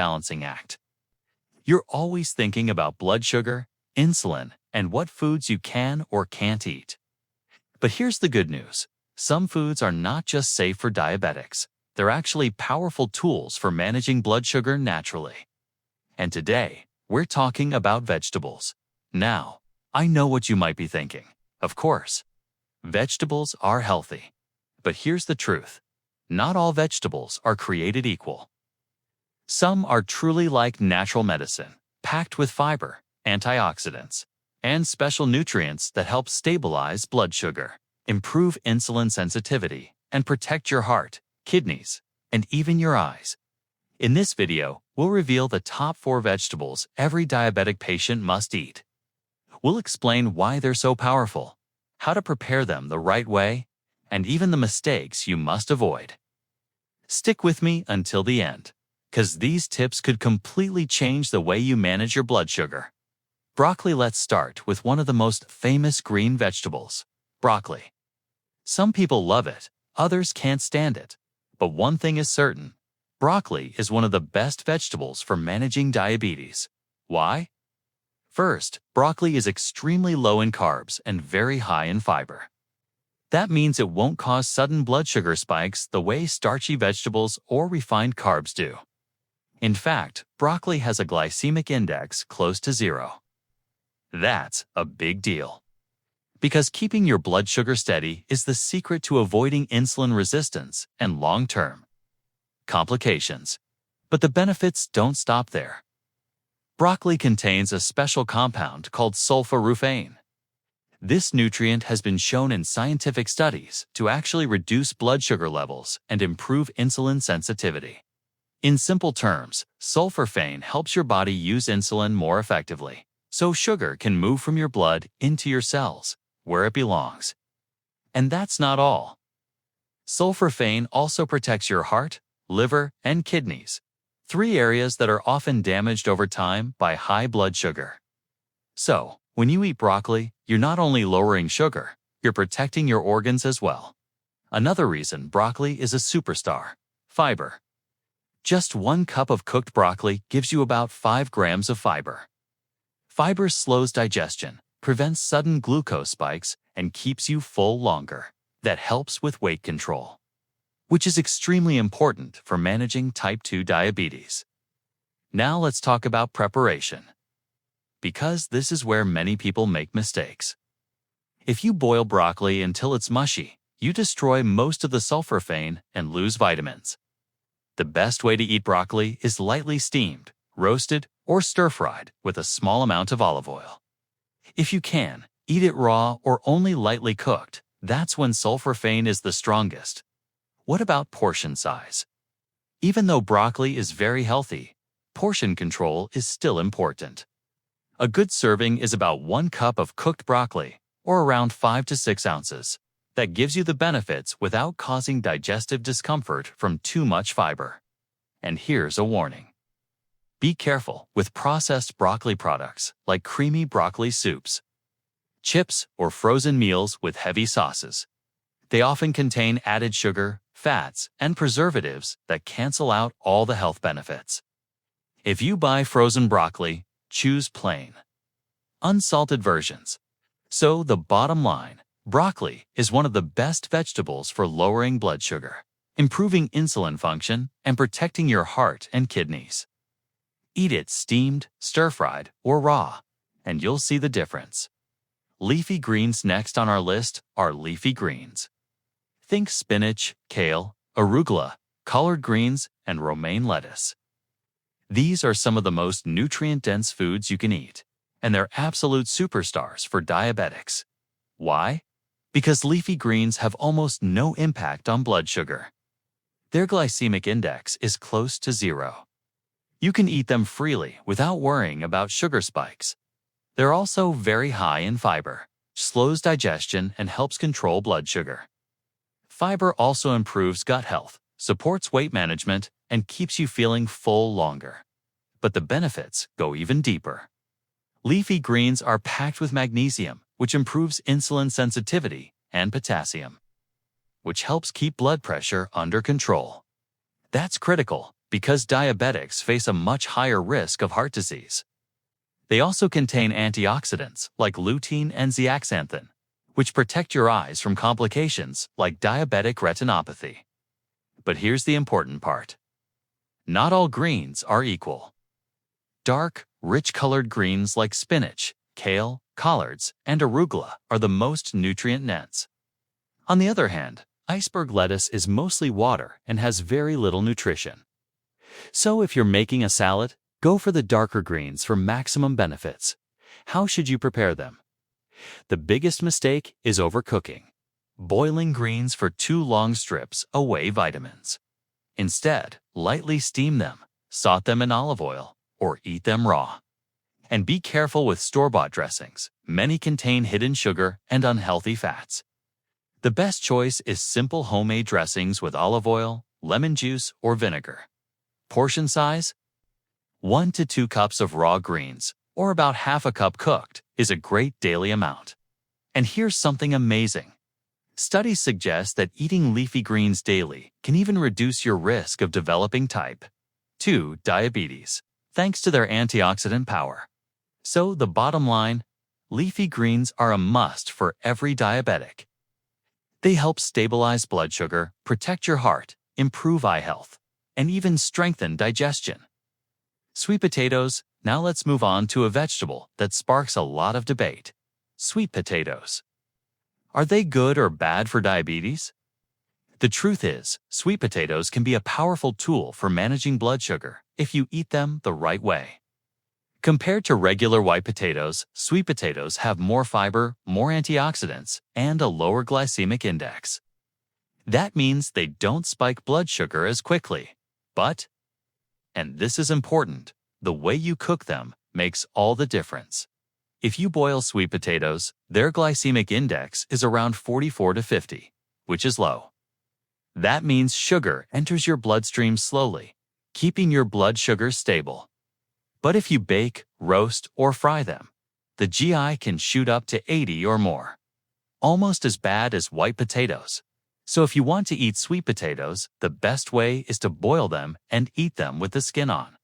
balancing act. You're always thinking about blood sugar, insulin, and what foods you can or can't eat. But here's the good news. Some foods are not just safe for diabetics. They're actually powerful tools for managing blood sugar naturally. And today, we're talking about vegetables. Now, I know what you might be thinking. Of course, vegetables are healthy. But here's the truth. Not all vegetables are created equal. Some are truly like natural medicine, packed with fiber, antioxidants, and special nutrients that help stabilize blood sugar, improve insulin sensitivity, and protect your heart, kidneys, and even your eyes. In this video, we'll reveal the top 4 vegetables every diabetic patient must eat. We'll explain why they're so powerful, how to prepare them the right way, and even the mistakes you must avoid. Stick with me until the end, because these tips could completely change the way you manage your blood sugar. Broccoli. Let's start with one of the most famous green vegetables, broccoli. Some people love it, others can't stand it. But one thing is certain, broccoli is one of the best vegetables for managing diabetes. Why? First, broccoli is extremely low in carbs and very high in fiber. That means it won't cause sudden blood sugar spikes the way starchy vegetables or refined carbs do. In fact, broccoli has a glycemic index close to 0. That's a big deal. Because keeping your blood sugar steady is the secret to avoiding insulin resistance and long-term complications. But the benefits don't stop there. Broccoli contains a special compound called sulforaphane. This nutrient has been shown in scientific studies to actually reduce blood sugar levels and improve insulin sensitivity. In simple terms, sulforaphane helps your body use insulin more effectively, so sugar can move from your blood into your cells, where it belongs. And that's not all. Sulforaphane also protects your heart, liver, and kidneys, 3 areas that are often damaged over time by high blood sugar. So, when you eat broccoli, you're not only lowering sugar, you're protecting your organs as well. Another reason broccoli is a superstar: fiber. Just 1 cup of cooked broccoli gives you about 5 grams of fiber. Fiber slows digestion, prevents sudden glucose spikes, and keeps you full longer. That helps with weight control, which is extremely important for managing type 2 diabetes. Now let's talk about preparation, because this is where many people make mistakes. If you boil broccoli until it's mushy, you destroy most of the sulforaphane and lose vitamins. The best way to eat broccoli is lightly steamed, roasted, or stir-fried with a small amount of olive oil. If you can, eat it raw or only lightly cooked. That's when sulforaphane is the strongest. What about portion size? Even though broccoli is very healthy, portion control is still important. A good serving is about 1 cup of cooked broccoli, or around 5 to 6 ounces. That gives you the benefits without causing digestive discomfort from too much fiber. And here's a warning. Be careful with processed broccoli products like creamy broccoli soups, chips, or frozen meals with heavy sauces. They often contain added sugar, fats, and preservatives that cancel out all the health benefits. If you buy frozen broccoli, choose plain, unsalted versions. So the bottom line, broccoli is one of the best vegetables for lowering blood sugar, improving insulin function, and protecting your heart and kidneys. Eat it steamed, stir-fried, or raw, and you'll see the difference. Leafy greens. Next on our list are leafy greens. Think spinach, kale, arugula, collard greens, and romaine lettuce. These are some of the most nutrient-dense foods you can eat, and they're absolute superstars for diabetics. Why? Because leafy greens have almost no impact on blood sugar. Their glycemic index is close to 0. You can eat them freely without worrying about sugar spikes. They're also very high in fiber, slows digestion, and helps control blood sugar. Fiber also improves gut health, supports weight management, and keeps you feeling full longer. But the benefits go even deeper. Leafy greens are packed with magnesium, which improves insulin sensitivity, and potassium, which helps keep blood pressure under control. That's critical because diabetics face a much higher risk of heart disease. They also contain antioxidants like lutein and zeaxanthin, which protect your eyes from complications like diabetic retinopathy. But here's the important part. Not all greens are equal. Dark, rich-colored greens like spinach, kale, collards, and arugula are the most nutrient-dense. On the other hand, iceberg lettuce is mostly water and has very little nutrition. So if you're making a salad, go for the darker greens for maximum benefits. How should you prepare them? The biggest mistake is overcooking. Boiling greens for too long strips away vitamins. Instead, lightly steam them, saute them in olive oil, or eat them raw. And be careful with store-bought dressings. Many contain hidden sugar and unhealthy fats. The best choice is simple homemade dressings with olive oil, lemon juice, or vinegar. Portion size? 1 to 2 cups of raw greens, or about half a cup cooked, is a great daily amount. And here's something amazing. Studies suggest that eating leafy greens daily can even reduce your risk of developing type 2 diabetes, thanks to their antioxidant power. So the bottom line, leafy greens are a must for every diabetic. They help stabilize blood sugar, protect your heart, improve eye health, and even strengthen digestion. Sweet potatoes. Now let's move on to a vegetable that sparks a lot of debate. Sweet potatoes. Are they good or bad for diabetes? The truth is, sweet potatoes can be a powerful tool for managing blood sugar if you eat them the right way. Compared to regular white potatoes, sweet potatoes have more fiber, more antioxidants, and a lower glycemic index. That means they don't spike blood sugar as quickly. But, and this is important, the way you cook them makes all the difference. If you boil sweet potatoes, their glycemic index is around 44 to 50, which is low. That means sugar enters your bloodstream slowly, keeping your blood sugar stable. But if you bake, roast, or fry them, the GI can shoot up to 80 or more. Almost as bad as white potatoes. So if you want to eat sweet potatoes, the best way is to boil them and eat them with the skin on.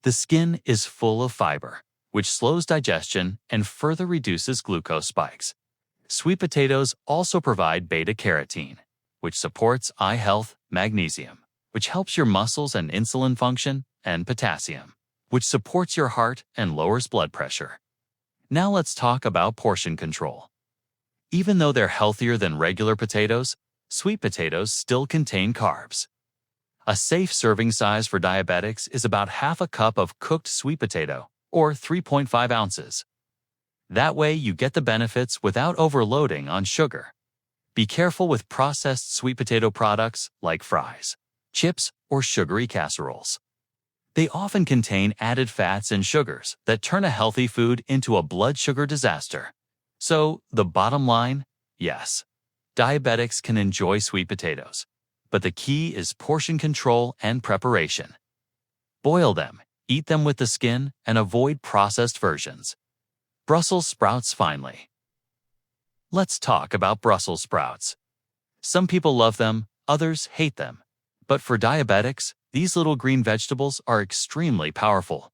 The skin is full of fiber, which slows digestion and further reduces glucose spikes. Sweet potatoes also provide beta-carotene, which supports eye health, magnesium, which helps your muscles and insulin function, and potassium, which supports your heart and lowers blood pressure. Now let's talk about portion control. Even though they're healthier than regular potatoes, sweet potatoes still contain carbs. A safe serving size for diabetics is about half a cup of cooked sweet potato, or 3.5 ounces. That way you get the benefits without overloading on sugar. Be careful with processed sweet potato products like fries, chips, or sugary casseroles. They often contain added fats and sugars that turn a healthy food into a blood sugar disaster. So, the bottom line? Yes, diabetics can enjoy sweet potatoes. But the key is portion control and preparation. Boil them, eat them with the skin, and avoid processed versions. Brussels sprouts finally. Let's talk about Brussels sprouts. Some people love them, others hate them. But for diabetics, these little green vegetables are extremely powerful.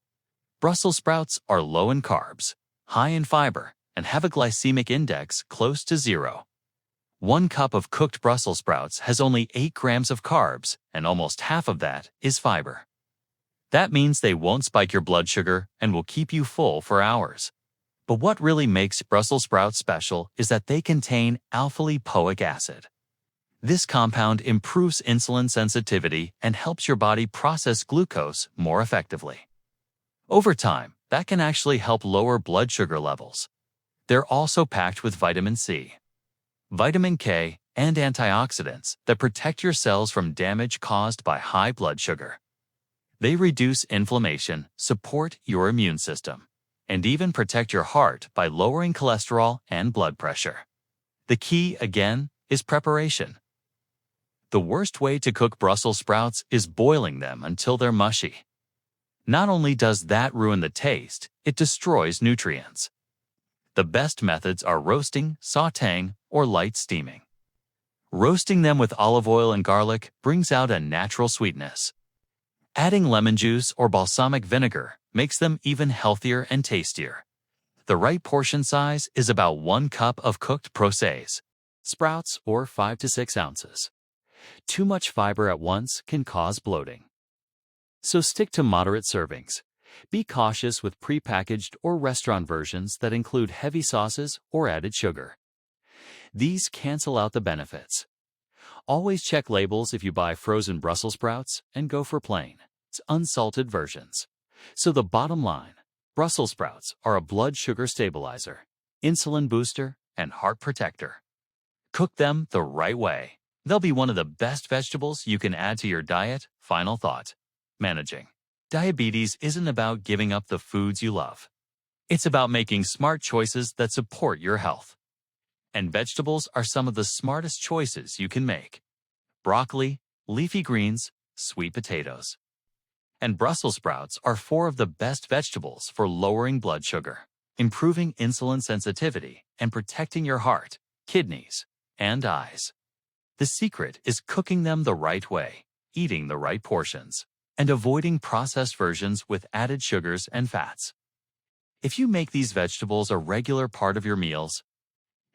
Brussels sprouts are low in carbs, high in fiber, and have a glycemic index close to 0. 1 cup of cooked Brussels sprouts has only 8 grams of carbs, and almost half of that is fiber. That means they won't spike your blood sugar and will keep you full for hours. But what really makes Brussels sprouts special is that they contain alpha-lipoic acid. This compound improves insulin sensitivity and helps your body process glucose more effectively. Over time, that can actually help lower blood sugar levels. They're also packed with vitamin C, vitamin K, and antioxidants that protect your cells from damage caused by high blood sugar. They reduce inflammation, support your immune system, and even protect your heart by lowering cholesterol and blood pressure. The key, again, is preparation. The worst way to cook Brussels sprouts is boiling them until they're mushy. Not only does that ruin the taste, it destroys nutrients. The best methods are roasting, sautéing, or light steaming. Roasting them with olive oil and garlic brings out a natural sweetness. Adding lemon juice or balsamic vinegar makes them even healthier and tastier. The right portion size is about 1 cup of cooked processed sprouts or 5 to 6 ounces. Too much fiber at once can cause bloating. So stick to moderate servings. Be cautious with prepackaged or restaurant versions that include heavy sauces or added sugar. These cancel out the benefits. Always check labels if you buy frozen Brussels sprouts and go for plain, unsalted versions. So the bottom line, Brussels sprouts are a blood sugar stabilizer, insulin booster, and heart protector. Cook them the right way. They'll be one of the best vegetables you can add to your diet. Final thought. Managing diabetes isn't about giving up the foods you love. It's about making smart choices that support your health. And vegetables are some of the smartest choices you can make. Broccoli, leafy greens, sweet potatoes, and Brussels sprouts are 4 of the best vegetables for lowering blood sugar, improving insulin sensitivity, and protecting your heart, kidneys, and eyes. The secret is cooking them the right way, eating the right portions, and avoiding processed versions with added sugars and fats. If you make these vegetables a regular part of your meals,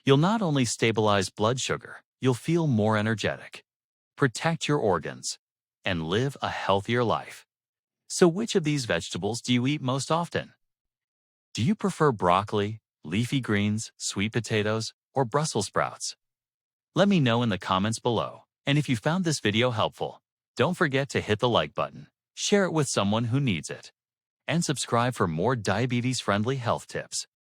you'll not only stabilize blood sugar, you'll feel more energetic, protect your organs, and live a healthier life. So which of these vegetables do you eat most often? Do you prefer broccoli, leafy greens, sweet potatoes, or Brussels sprouts? Let me know in the comments below. And if you found this video helpful, don't forget to hit the like button, share it with someone who needs it, and subscribe for more diabetes-friendly health tips.